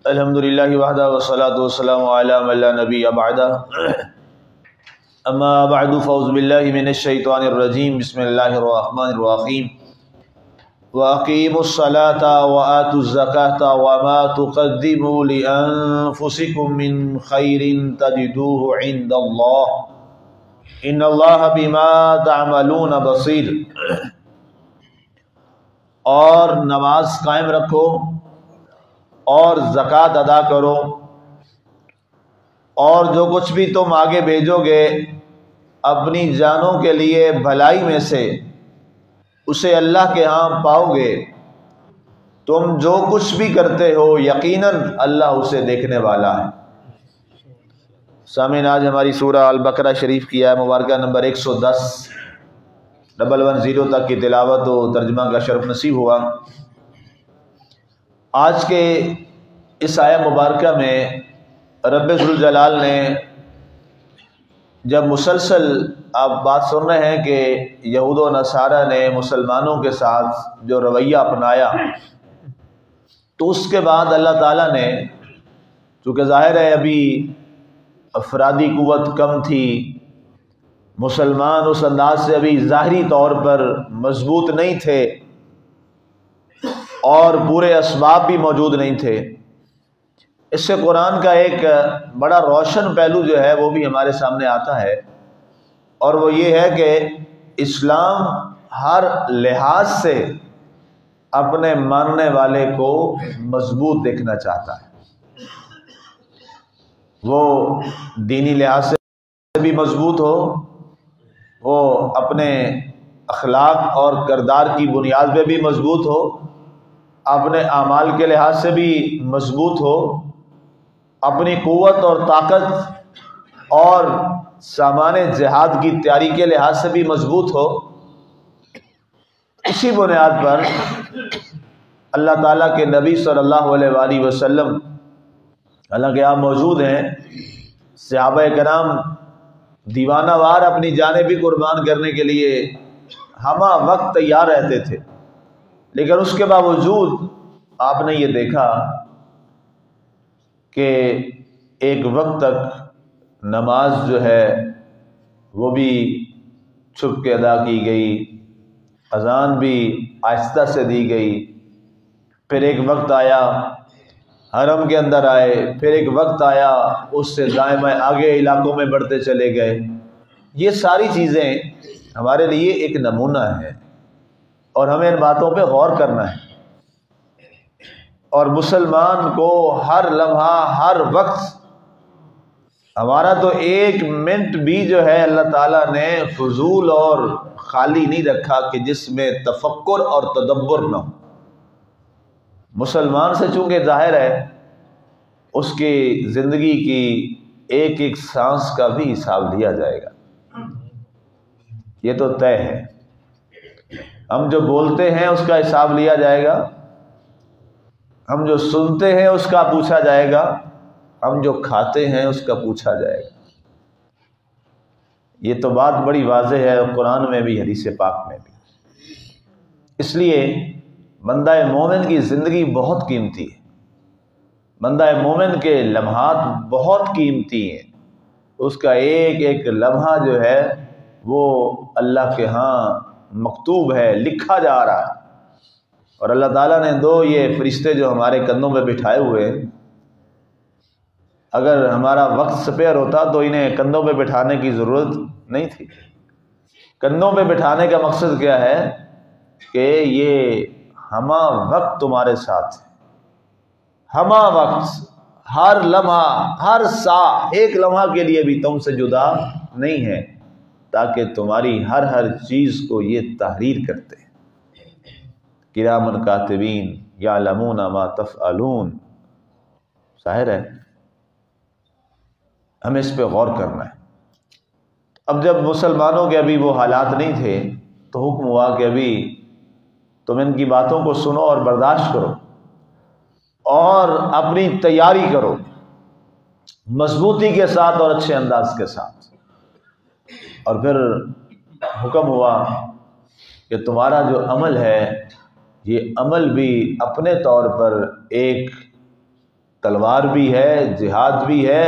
الحمدللہ وحدہ والصلاة والسلام علی من لا نبی بعدہ اما بعد فاعوذ باللہ من الشیطان الرجیم بسم اللہ الرحمن الرحیم وَأَقِيمُوا الصَّلَاةَ وَآتُوا الزَّكَاةَ وَمَا تُقَدِّمُوا لِأَنفُسِكُم مِّن خَيْرٍ تَجِدُوهُ عِندَ اللَّهِ إِنَّ اللَّهَ بِمَا تَعْمَلُونَ بَصِيرٌ۔ اور نماز قائم رکھو اور زکوٰۃ ادا کرو، اور جو کچھ بھی تم آگے بھیجو گے اپنی جانوں کے لیے بھلائی میں سے اسے اللہ کے ہاں پاؤ گے۔ تم جو کچھ بھی کرتے ہو یقیناً اللہ اسے دیکھنے والا ہے۔ سامعین، آج ہماری سورہ البقرہ شریف کی آیت مبارکہ نمبر 110 تک کی تلاوت و ترجمہ کا شرف نصیب ہوا۔ آج کے اس آیت مبارکہ میں رب ذوالجلال نے جب مسلسل آپ بات سن رہے ہیں کہ یہود و نصارہ نے مسلمانوں کے ساتھ جو رویہ اپنایا، تو اس کے بعد اللہ تعالیٰ نے، چونکہ ظاہر ہے ابھی افرادی قوت کم تھی، مسلمان اس انداز سے ابھی ظاہری طور پر مضبوط نہیں تھے اور پورے اسباب بھی موجود نہیں تھے، اس سے قرآن کا ایک بڑا روشن پہلو جو ہے وہ بھی ہمارے سامنے آتا ہے، اور وہ یہ ہے کہ اسلام ہر لحاظ سے اپنے ماننے والے کو مضبوط دیکھنا چاہتا ہے۔ وہ دینی لحاظ سے بھی مضبوط ہو، وہ اپنے اخلاق اور کردار کی بنیاد پہ بھی مضبوط ہو، اپنے اعمال کے لحاظ سے بھی مضبوط ہو، اپنی قوت اور طاقت اور سامان جہاد کی تیاری کے لحاظ سے بھی مضبوط ہو۔ اسی بنیاد پر اللہ تعالیٰ کے نبی صلی اللہ علیہ وآلہ وسلم، حالانکہ آپ موجود ہیں، صحابہ کرام دیوانہ وار اپنی جانیں بھی قربان کرنے کے لیے ہمہ وقت تیار رہتے تھے، لیکن اس کے باوجود آپ نے یہ دیکھا کہ ایک وقت تک نماز جو ہے وہ بھی چھپ کے ادا کی گئی، اذان بھی آہستہ سے دی گئی، پھر ایک وقت آیا حرم کے اندر آئے، پھر ایک وقت آیا اس سے دائیں بائیں آگے علاقوں میں بڑھتے چلے گئے۔ یہ ساری چیزیں ہمارے لیے ایک نمونہ ہے اور ہمیں ان باتوں پہ غور کرنا ہے، اور مسلمان کو ہر لمحہ ہر وقت، ہمارا تو ایک منٹ بھی جو ہے اللہ تعالیٰ نے فضول اور خالی نہیں رکھا کہ جس میں تفکر اور تدبر نہ ہو۔ مسلمان سے چونکہ ظاہر ہے اس کی زندگی کی ایک ایک سانس کا بھی حساب لیا جائے گا، یہ تو طے ہے۔ ہم جو بولتے ہیں اس کا حساب لیا جائے گا، ہم جو سنتے ہیں اس کا پوچھا جائے گا، ہم جو کھاتے ہیں اس کا پوچھا جائے گا۔ یہ تو بات بڑی واضح ہے قرآن میں بھی، حدیث پاک میں بھی۔ اس لیے بندہ مومن کی زندگی بہت قیمتی ہے، بندہ مومن کے لمحات بہت قیمتی ہیں، اس کا ایک ایک لمحہ جو ہے وہ اللہ کے ہاں مکتوب ہے، لکھا جا رہا ہے۔ اور اللہ تعالیٰ نے دو یہ فرشتے جو ہمارے کندھوں پہ بٹھائے ہوئے، اگر ہمارا وقت سپیئر ہوتا تو انہیں کندھوں پہ بٹھانے کی ضرورت نہیں تھی۔ کندھوں پہ بٹھانے کا مقصد کیا ہے کہ یہ ہمہ وقت تمہارے ساتھ ہے، ہمہ وقت، ہر لمحہ، ہر سا، ایک لمحہ کے لیے بھی تم سے جدا نہیں ہے، تاکہ تمہاری ہر چیز کو یہ تحریر کرتے ہیں۔ کرامن کاتبین یعلمون ما تفعلون۔ ظاہر ہے ہمیں اس پہ غور کرنا ہے۔ اب جب مسلمانوں کے ابھی وہ حالات نہیں تھے تو حکم ہوا کہ ابھی تم ان کی باتوں کو سنو اور برداشت کرو اور اپنی تیاری کرو مضبوطی کے ساتھ اور اچھے انداز کے ساتھ۔ اور پھر حکم ہوا کہ تمہارا جو عمل ہے یہ عمل بھی اپنے طور پر ایک تلوار بھی ہے، جہاد بھی ہے،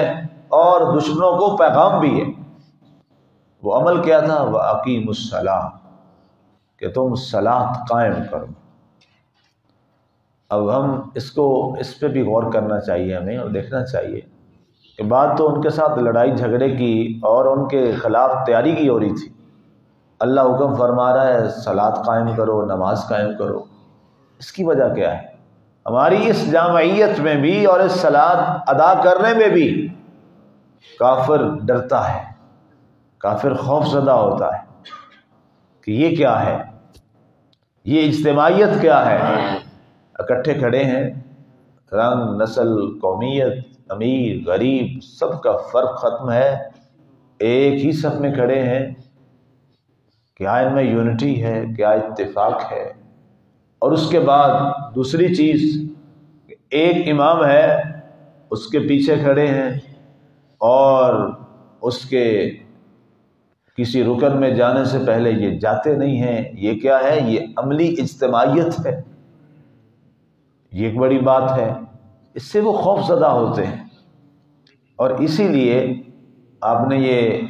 اور دشمنوں کو پیغام بھی ہے۔ وہ عمل کیا تھا؟ وَأَقِیمُوا الصَّلَاةَ، کہ تم صلاۃ قائم کرو۔ اب ہم اس پہ بھی غور کرنا چاہیے ہمیں، اور دیکھنا چاہیے کہ بات تو ان کے ساتھ لڑائی جھگڑے کی اور ان کے خلاف تیاری کی ہو رہی تھی۔ اللہ حکم فرما رہا ہے صلاۃ قائم کرو، نماز قائم کرو۔ اس کی وجہ کیا ہے؟ ہماری اس جامعیت میں بھی اور اس صلاۃ ادا کرنے میں بھی کافر ڈرتا ہے، کافر خوف زدہ ہوتا ہے کہ یہ کیا ہے، یہ اجتماعیت کیا ہے۔ اکٹھے کھڑے ہیں، رنگ، نسل، قومیت، امیر، غریب، سب کا فرق ختم ہے، ایک ہی صف میں کھڑے ہیں۔ کیا ان میں یونٹی ہے؟ کیا اتفاق ہے؟ اور اس کے بعد دوسری چیز، ایک امام ہے، اس کے پیچھے کھڑے ہیں، اور اس کے کسی رکن میں جانے سے پہلے یہ جاتے نہیں ہیں۔ یہ کیا ہے؟ یہ عملی اجتماعیت ہے، یہ ایک بڑی بات ہے۔ اس سے وہ خوف زدہ ہوتے ہیں، اور اسی لیے آپ نے یہ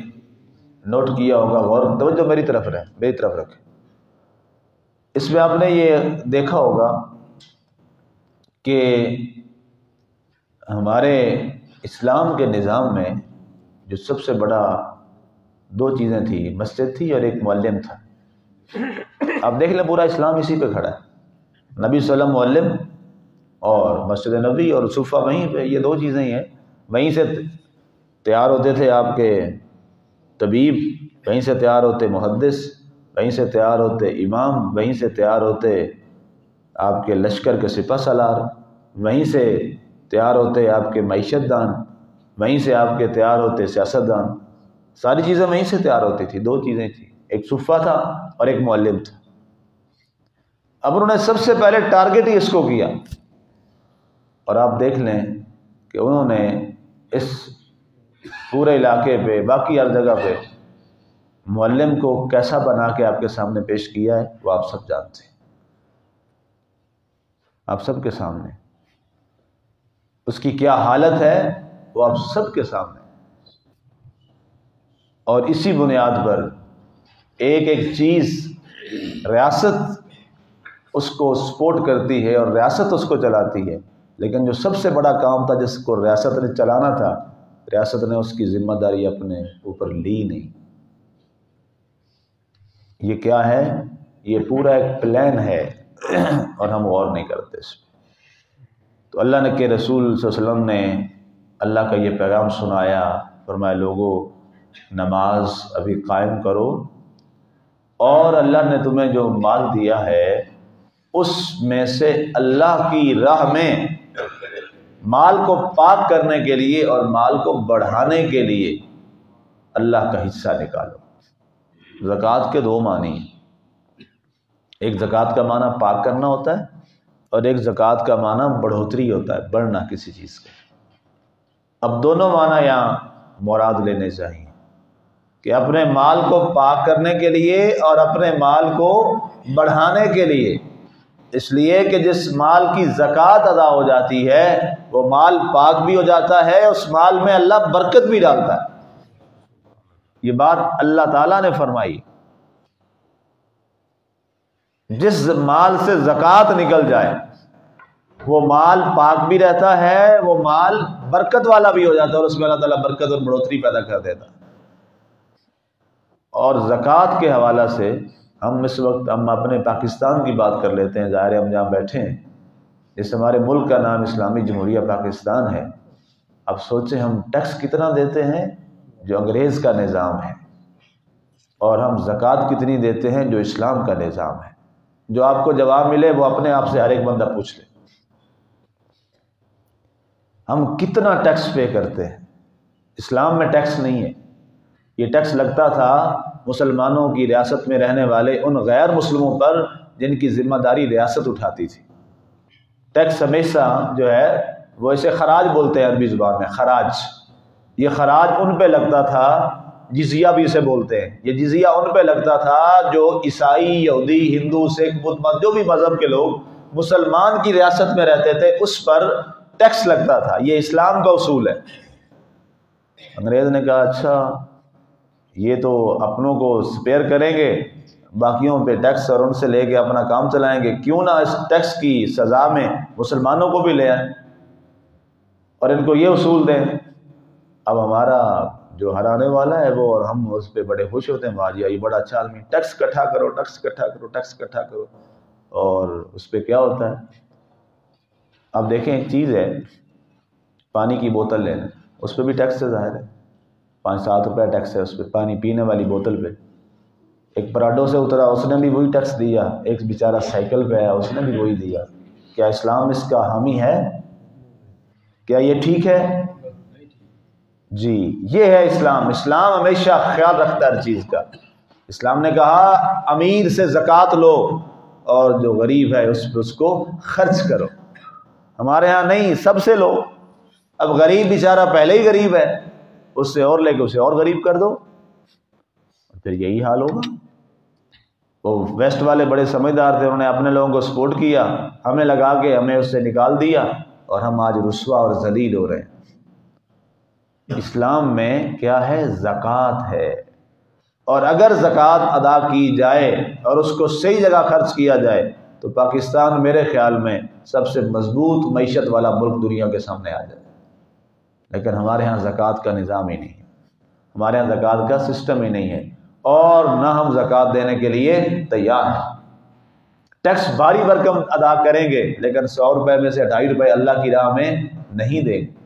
نوٹ کیا ہوگا، غور توجہ میری طرف رکھیں، اس میں آپ نے یہ دیکھا ہوگا کہ ہمارے اسلام کے نظام میں جو سب سے بڑا دو چیزیں تھیں، مسجد تھی اور ایک معلم تھا۔ آپ دیکھ لیں پورا اسلام اسی پہ کھڑا ہے، نبی صلی اللہ علیہ وسلم معلم، اور مسجد نبی اور صفہ وہیں پہ، یہ دو چیزیں ہی ہیں۔ وہیں سے تیار ہوتے تھے آپ کے طبیب، وہیں سے تیار ہوتے محدث، وہیں سے تیار ہوتے امام، وہیں سے تیار ہوتے آپ کے لشکر کے سپہ سالار، وہیں سے تیار ہوتے آپ کے معیشت دان، وہیں سے آپ کے تیار ہوتے سیاست دان۔ ساری چیزیں وہیں سے تیار ہوتی تھی۔ دو چیزیں تھیں، ایک صفہ تھا اور ایک معلم تھا۔ اب انہوں نے سب سے پہلے ٹارگٹ ہی اس کو کیا، اور آپ دیکھ لیں کہ انہوں نے اس پورے علاقے پہ، باقی ہر جگہ پہ معلم کو کیسا بنا کے آپ کے سامنے پیش کیا ہے، وہ آپ سب جانتے ہیں، آپ سب کے سامنے اس کی کیا حالت ہے، وہ آپ سب کے سامنے۔ اور اسی بنیاد پر ایک ایک چیز ریاست اس کو سپورٹ کرتی ہے اور ریاست اس کو چلاتی ہے، لیکن جو سب سے بڑا کام تھا جس کو ریاست نے چلانا تھا، ریاست نے اس کی ذمہ داری اپنے اوپر لی نہیں۔ یہ کیا ہے؟ یہ پورا ایک پلان ہے، اور ہم غور نہیں کرتے اس پہ۔ تو اللہ نے کہ رسول صلی اللہ علیہ وسلم نے اللہ کا یہ پیغام سنایا، فرمایا لوگوں نماز ابھی قائم کرو، اور اللہ نے تمہیں جو مال دیا ہے اس میں سے اللہ کی راہ میں مال کو پاک کرنے کے لیے اور مال کو بڑھانے کے لیے اللہ کا حصہ نکالو۔ زکوٰۃ کے دو معنی ہیں، ایک زکوٰۃ کا معنی پاک کرنا ہوتا ہے، اور ایک زکوٰۃ کا معنی بڑھوتری ہوتا ہے، بڑھنا کسی چیز کا۔ اب دونوں معنی یہاں مراد لینے چاہیے کہ اپنے مال کو پاک کرنے کے لیے اور اپنے مال کو بڑھانے کے لیے، اس لیے کہ جس مال کی زکوٰۃ ادا ہو جاتی ہے وہ مال پاک بھی ہو جاتا ہے، اس مال میں اللہ برکت بھی ڈالتا ہے۔ یہ بات اللہ تعالیٰ نے فرمائی۔ جس مال سے زکوٰۃ نکل جائے وہ مال پاک بھی رہتا ہے، وہ مال برکت والا بھی ہو جاتا ہے، اور اس میں اللہ تعالیٰ برکت اور بڑھوتری پیدا کر دیتا ہے۔ اور زکوٰۃ کے حوالہ سے ہم اس وقت اپنے پاکستان کی بات کر لیتے ہیں، ظاہر ہے ہم جہاں بیٹھے ہیں، جس ہمارے ملک کا نام اسلامی جمہوریہ پاکستان ہے۔ اب سوچیں ہم ٹیکس کتنا دیتے ہیں جو انگریز کا نظام ہے، اور ہم زکوٰۃ کتنی دیتے ہیں جو اسلام کا نظام ہے۔ جو آپ کو جواب ملے وہ اپنے آپ سے ہر ایک بندہ پوچھ لے، ہم کتنا ٹیکس پے کرتے ہیں؟ اسلام میں ٹیکس نہیں ہے، یہ ٹیکس لگتا تھا مسلمانوں کی ریاست میں رہنے والے ان غیر مسلموں پر جن کی ذمہ داری ریاست اٹھاتی تھی۔ ٹیکس ہمیشہ جو ہے وہ اسے خراج بولتے ہیں عربی زبان میں، خراج۔ یہ خراج ان پہ لگتا تھا، جزیہ بھی اسے بولتے ہیں، یہ جزیہ ان پہ لگتا تھا جو عیسائی، یہودی، ہندو، سکھ، بدھ مت، جو بھی مذہب کے لوگ مسلمان کی ریاست میں رہتے تھے، اس پر ٹیکس لگتا تھا، یہ اسلام کا اصول ہے۔ انگریز نے کہا اچھا یہ تو اپنوں کو سپیئر کریں گے، باقیوں پہ ٹیکس اور ان سے لے کے اپنا کام چلائیں گے، کیوں نہ اس ٹیکس کی سزا میں مسلمانوں کو بھی لے آئیں اور ان کو یہ اصول دیں۔ اب ہمارا جو ہرانے والا ہے وہ اور ہم اس پہ بڑے خوش ہوتے ہیں، واہ جی یہ بڑا اچھا آدمی، ٹیکس اکٹھا کرو، ٹیکس اکٹھا کرو، ٹیکس اکٹھا کرو۔ اور اس پہ کیا ہوتا ہے؟ اب دیکھیں ایک چیز ہے، پانی کی بوتل لینا، اس پہ بھی ٹیکس ہے، ظاہر ہے 5-7 روپے ٹیکس ہے اس پہ، پانی پینے والی بوتل پہ۔ ایک پراڈو سے اترا، اس نے بھی وہی ٹیکس دیا، ایک بیچارہ سائیکل پہ آیا اس نے بھی وہی دیا۔ کیا اسلام اس کا حامی ہے؟ کیا یہ ٹھیک ہے؟ جی یہ ہے اسلام۔ اسلام ہمیشہ خیال رکھتا ہے ہر چیز کا۔ اسلام نے کہا امیر سے زکوٰۃ لو اور جو غریب ہے اس کو خرچ کرو۔ ہمارے ہاں نہیں، سب سے لو۔ اب غریب بیچارہ پہلے ہی غریب ہے، اس سے اور لے کے اسے اور غریب کر دو، پھر یہی حال ہوگا۔ وہ ویسٹ والے بڑے سمجھدار تھے، انہوں نے اپنے لوگوں کو سپورٹ کیا، ہمیں لگا کے ہمیں اس سے نکال دیا، اور ہم آج رسوا اور ذلیل ہو رہے ہیں۔ اسلام میں کیا ہے؟ زکوٰۃ ہے، اور اگر زکوٰۃ ادا کی جائے اور اس کو صحیح جگہ خرچ کیا جائے تو پاکستان میرے خیال میں سب سے مضبوط معیشت والا ملک دنیا کے سامنے آ جائے۔ لیکن ہمارے ہاں زکوٰۃ کا نظام ہی نہیں ہے، ہمارے ہاں زکوٰۃ کا سسٹم ہی نہیں ہے، اور نہ ہم زکوٰۃ دینے کے لیے تیار ہیں۔ ٹیکس بھاری بھرکم ادا کریں گے لیکن 100 روپے میں سے 2.5 روپے اللہ کی راہ میں نہیں دیں گے۔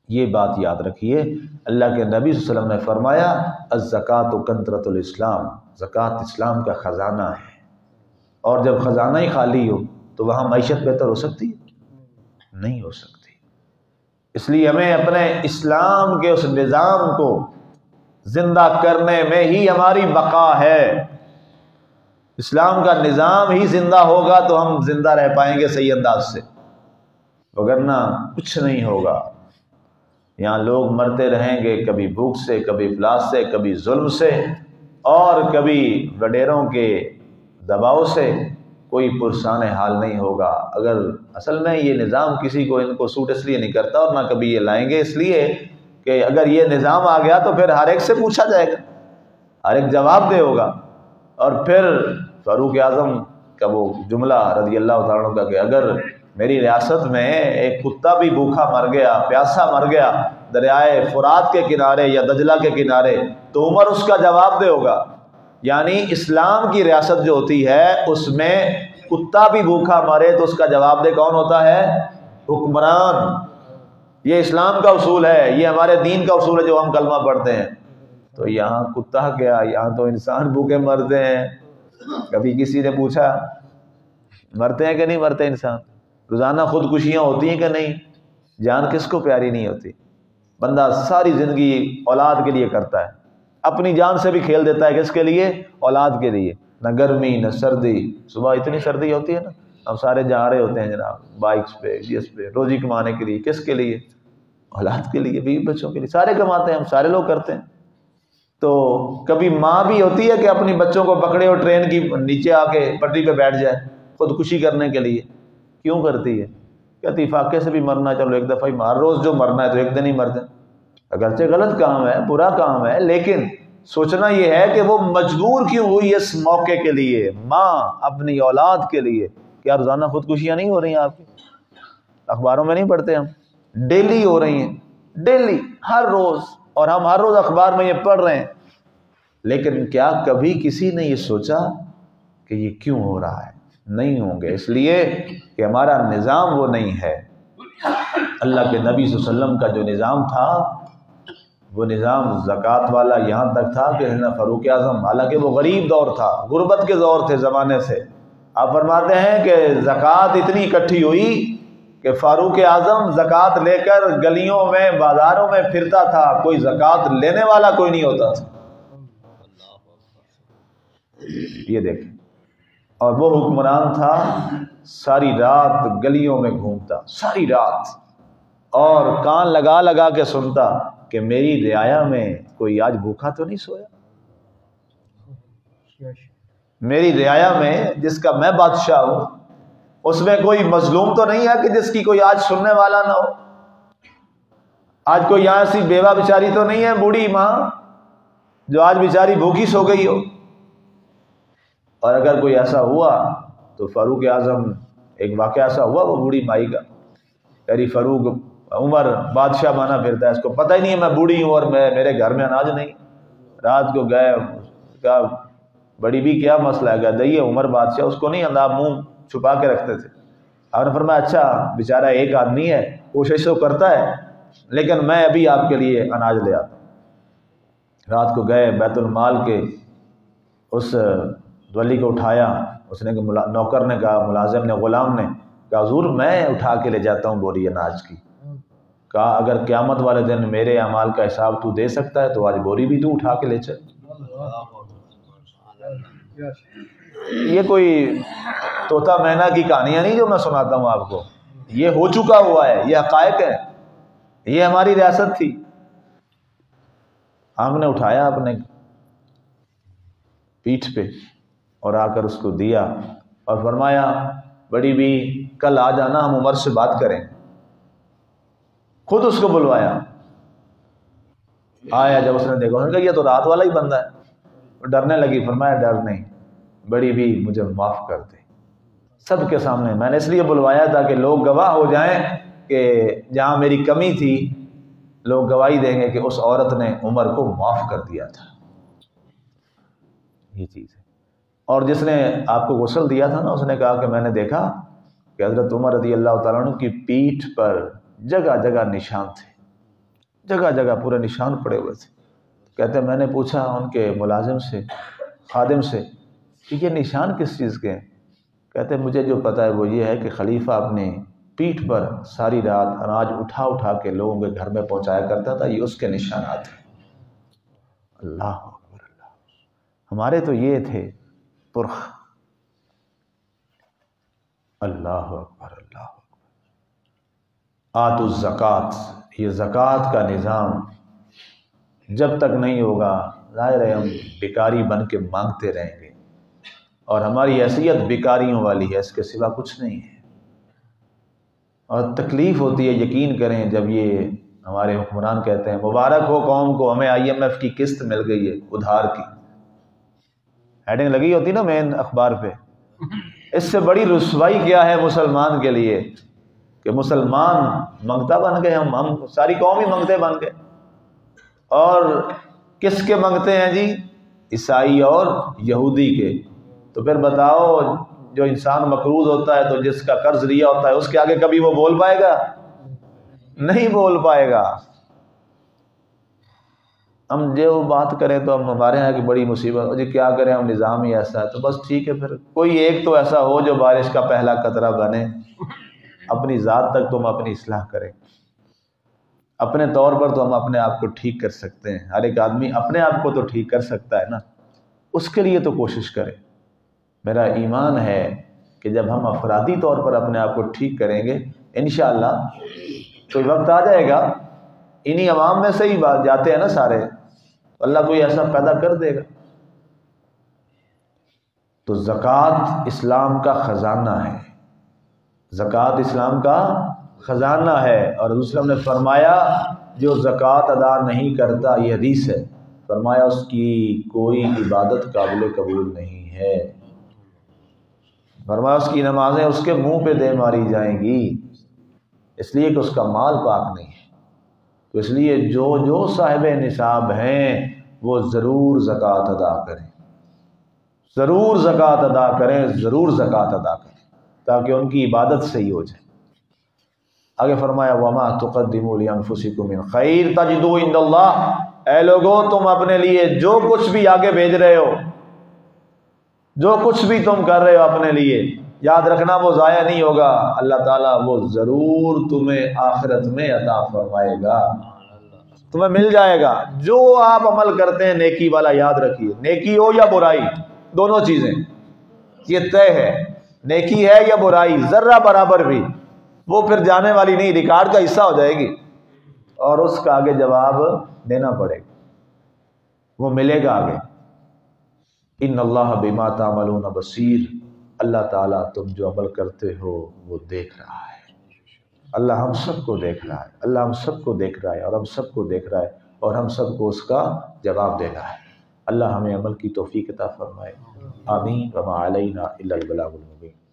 یہ بات یاد رکھیے، اللہ کے نبی صلی اللہ علیہ وسلم نے فرمایا الزکوٰۃ کنزۃ الاسلام، زکوٰۃ اسلام کا خزانہ ہے، اور جب خزانہ ہی خالی ہو تو وہاں معیشت بہتر ہو سکتی ہے؟ نہیں ہو سکتی۔ اس لیے ہمیں اپنے اسلام کے اس نظام کو زندہ کرنے میں ہی ہماری بقا ہے۔ اسلام کا نظام ہی زندہ ہوگا تو ہم زندہ رہ پائیں گے صحیح انداز سے، وگرنہ کچھ نہیں ہوگا۔ یہاں لوگ مرتے رہیں گے، کبھی بھوک سے، کبھی افلاس سے، کبھی ظلم سے، اور کبھی وڈیروں کے دباؤ سے، کوئی پرسان حال نہیں ہوگا۔ اگر اصل میں یہ نظام کسی کو ان کو سوٹ اس لیے نہیں کرتا، اور نہ کبھی یہ لائیں گے، اس لیے کہ اگر یہ نظام آ گیا تو پھر ہر ایک سے پوچھا جائے گا، ہر ایک جواب دے ہوگا۔ اور پھر فاروق اعظم کا وہ جملہ رضی اللہ تعالیٰ عنہ کا کہ اگر میری ریاست میں ایک کتا بھی بھوکا مر گیا، پیاسا مر گیا دریائے فرات کے کنارے یا دجلہ کے کنارے، تو عمر اس کا جواب دے ہوگا۔ یعنی اسلام کی ریاست جو ہوتی ہے اس میں کتا بھی بھوکا مرے تو اس کا جواب دے کون ہوتا ہے؟ حکمران۔ یہ اسلام کا اصول ہے، یہ ہمارے دین کا اصول ہے جو ہم کلمہ پڑھتے ہیں۔ تو یہاں کتا کیا، یہاں تو انسان بھوکے مرتے ہیں۔ کبھی کسی نے پوچھا مرتے ہیں کہ نہیں مرتے انسان؟ روزانہ خودکشیاں ہوتی ہیں کہ نہیں؟ جان کس کو پیاری نہیں ہوتی؟ بندہ ساری زندگی اولاد کے لیے کرتا ہے، اپنی جان سے بھی کھیل دیتا ہے، کس کے لیے؟ اولاد کے لیے۔ نہ گرمی نہ سردی، صبح اتنی سردی ہوتی ہے نا، ہم سارے جا رہے ہوتے ہیں جناب بائکس پہ، جس پہ روزی کمانے کے لیے، کس کے لیے؟ اولاد کے لیے، بیوی بچوں کے لیے، سارے کماتے ہیں، ہم سارے لوگ کرتے ہیں۔ تو کبھی ماں بھی ہوتی ہے کہ اپنی بچوں کو پکڑے اور ٹرین کی نیچے آ کے پٹری پہ بیٹھ جائے خودکشی کرنے کے لیے۔ کیوں کرتی ہے؟ کہتی فاقے سے بھی مرنا، چلو ایک دفعہ ہی ہر روز جو مرنا ہے تو ایک دن ہی مر جائے۔ اگرچہ غلط کام ہے، برا کام ہے، لیکن سوچنا یہ ہے کہ وہ مجبور کیوں ہوئی اس موقع کے لیے، ماں اپنی اولاد کے لیے۔ کیا روزانہ خودکشیاں نہیں ہو رہی ہیں آپ کی؟ اخباروں میں نہیں پڑھتے ہم؟ ڈیلی ہو رہی ہیں، ڈیلی، ہر روز، اور ہم ہر روز اخبار میں یہ پڑھ رہے ہیں۔ لیکن کیا کبھی کسی نے یہ سوچا کہ یہ کیوں ہو رہا ہے؟ نہیں ہوں گے، اس لیے کہ ہمارا نظام وہ نہیں ہے۔ اللہ کے نبی صلی اللہ علیہ وسلم کا جو نظام تھا وہ نظام زکوٰۃ والا یہاں تک تھا کہ فاروق اعظم، حالانکہ وہ غریب دور تھا، غربت کے دور تھے زمانے سے، آپ فرماتے ہیں کہ زکوٰۃ اتنی اکٹھی ہوئی کہ فاروق اعظم زکوٰۃ لے کر گلیوں میں بازاروں میں پھرتا تھا، کوئی زکوٰۃ لینے والا کوئی نہیں ہوتا تھا۔ یہ دیکھیں، اور وہ حکمران تھا، ساری رات گلیوں میں گھومتا، ساری رات، اور کان لگا لگا کے سنتا کہ میری رعایا میں کوئی آج بھوکا تو نہیں سویا، میری رعایا میں جس کا میں بادشاہ ہوں اس میں کوئی مظلوم تو نہیں ہے کہ جس کی کوئی آج سننے والا نہ ہو؟ آج کوئی یہاں ایسی بیوہ بیچاری تو نہیں ہے، بوڑھی ماں جو آج بیچاری بھوکی سو گئی ہو؟ اور اگر کوئی ایسا ہوا تو فاروق اعظم، ایک واقعہ ایسا ہوا وہ بوڑھی مائی کا، یعنی فاروق عمر بادشاہ بنا پھرتا ہے، اس کو پتہ ہی نہیں ہے میں بوڑھی ہوں اور میرے گھر میں اناج نہیں۔ رات کو گئے، کہا بڑی بھی کیا مسئلہ ہے؟ گئی ہے عمر بادشاہ، اس کو نہیں انداز منہ چھپا کے رکھتے تھے۔ آپ نے فرمایا اچھا بیچارہ ایک آدمی ہے، کوشش تو کرتا ہے، لیکن میں ابھی آپ کے لیے اناج لے آتا ہوں۔ رات کو گئے بیت المال کے، اس ولی کو اٹھایا، اس نے نوکر نے کہا، ملازم نے، غلام نے کہا حضور میں اٹھا کے لے جاتا ہوں بوری اناج کی۔ کہا اگر قیامت والے دن میرے اعمال کا حساب تو دے سکتا ہے تو آج بوری بھی تو اٹھا کے لے چل۔ یہ کوئی طوطا مینا کی کہانیاں نہیں جو میں سناتا ہوں آپ کو، یہ ہو چکا ہوا ہے، یہ حقائق ہے، یہ ہماری ریاست تھی۔ ہم نے اٹھایا اپنے پیٹھ پہ اور آ کر اس کو دیا اور فرمایا بڑی بھی کل آ جانا، ہم عمر سے بات کریں۔ خود اس کو بلوایا، آیا، جب اس نے دیکھا، انہوں نے کہا یہ تو رات والا ہی بندہ ہے۔ وہ ڈرنے لگی، فرمایا ڈر نہیں، بڑی بھی مجھے معاف کر دے۔ سب کے سامنے میں نے اس لیے بلوایا تاکہ لوگ گواہ ہو جائیں کہ جہاں میری کمی تھی لوگ گواہی دیں گے کہ اس عورت نے عمر کو معاف کر دیا تھا۔ یہ چیز ہے۔ اور جس نے آپ کو غسل دیا تھا نا، اس نے کہا کہ میں نے دیکھا کہ حضرت عمر رضی اللہ تعالیٰ عنہ کی پیٹھ پر جگہ جگہ نشان تھے، جگہ جگہ پورے نشان پڑے ہوئے تھے۔ کہتے ہیں میں نے پوچھا ان کے ملازم سے، خادم سے، کہ یہ نشان کس چیز کے ہیں؟ کہتے ہیں مجھے جو پتہ ہے وہ یہ ہے کہ خلیفہ اپنے پیٹھ پر ساری رات اناج اٹھا اٹھا کے لوگوں کے گھر میں پہنچایا کرتا تھا، یہ اس کے نشانات ہیں۔ اللہ اکبر اللہ، ہمارے تو یہ تھے پرخ۔ اللہ اکبر اللہ اکبر۔ آتوا الزکوٰۃ، یہ زکوٰۃ کا نظام جب تک نہیں ہوگا ظاہر ہے ہم بھکاری بن کے مانگتے رہیں گے، اور ہماری حیثیت بھکاریوں والی ہے، اس کے سوا کچھ نہیں ہے۔ اور تکلیف ہوتی ہے، یقین کریں، جب یہ ہمارے حکمران کہتے ہیں مبارک ہو قوم کو ہمیں IMF کی قسط مل گئی ہے ادھار کی، ہیڈنگ لگی ہوتی نا مین اخبار پہ، اس سے بڑی رسوائی کیا ہے مسلمان کے لیے کہ مسلمان منگتا بن گئے، ہم ساری قوم ہی منگتے بن گئے۔ اور کس کے منگتے ہیں جی؟ عیسائی اور یہودی کے۔ تو پھر بتاؤ جو انسان مقروض ہوتا ہے تو جس کا قرض لیا ہوتا ہے اس کے آگے کبھی وہ بول پائے گا؟ نہیں بول پائے گا۔ ہم جو بات کریں تو ہم ہمارے یہاں کی بڑی مصیبت، جی کیا کریں ہم نظام ہی ایسا ہے، تو بس ٹھیک ہے پھر کوئی ایک تو ایسا ہو جو بارش کا پہلا قطرہ بنے، اپنی ذات تک تو ہم اپنی اصلاح کریں، اپنے طور پر تو ہم اپنے آپ کو ٹھیک کر سکتے ہیں، ہر ایک آدمی اپنے آپ کو تو ٹھیک کر سکتا ہے نا، اس کے لیے تو کوشش کریں۔ میرا ایمان ہے کہ جب ہم افرادی طور پر اپنے آپ کو ٹھیک کریں گے انشاءاللہ کوئی وقت آ جائے گا، انہی عوام میں سے ہی جاتے ہیں نا سارے، اللہ کوئی ایسا پیدا کر دے گا۔ تو زکوٰۃ اسلام کا خزانہ ہے، زکوٰۃ اسلام کا خزانہ ہے۔ اور حضور صلی اللہ علیہ وسلم نے فرمایا جو زکوٰۃ ادا نہیں کرتا، یہ حدیث ہے، فرمایا اس کی کوئی عبادت قابل قبول نہیں ہے، فرمایا اس کی نمازیں اس کے منہ پہ دے ماری جائیں گی، اس لیے کہ اس کا مال پاک نہیں ہے۔ تو اس لیے جو صاحب نصاب ہیں وہ ضرور زکوٰۃ ادا کریں، ضرور زکوٰۃ ادا کریں، ضرور زکوٰۃ ادا کریں تاکہ ان کی عبادت صحیح ہو جائے۔ آگے فرمایا وَمَا تُقَدِّمُوا لِأَنفُسِكُم مِّن خَيْرٍ تَجِدُوهُ عِندَ اللَّهِ، اے لوگوں تم اپنے لیے جو کچھ بھی آگے بھیج رہے ہو، جو کچھ بھی تم کر رہے ہو اپنے لیے، یاد رکھنا وہ ضائع نہیں ہوگا، اللہ تعالیٰ وہ ضرور تمہیں آخرت میں عطا فرمائے گا، تمہیں مل جائے گا۔ جو آپ عمل کرتے ہیں نیکی والا یاد رکھیے، نیکی ہو یا برائی، دونوں چیزیں یہ طے ہے، نیکی ہے یا برائی ذرہ برابر بھی، وہ پھر جانے والی نہیں، ریکارڈ کا حصہ ہو جائے گی اور اس کا آگے جواب دینا پڑے گا، وہ ملے گا آگے۔ ان اللہ بما تعملون بصیر، اللہ تعالیٰ تم جو عمل کرتے ہو وہ دیکھ رہا ہے۔ اللہ ہم سب کو دیکھ رہا ہے، اللہ ہم سب کو دیکھ رہا ہے، اور ہم سب کو دیکھ رہا ہے، اور ہم سب کو اس کا جواب دینا ہے۔ اللہ ہمیں عمل کی توفیق عطا فرمائے۔ آمین۔ وما علینا الا البلاغ المبین۔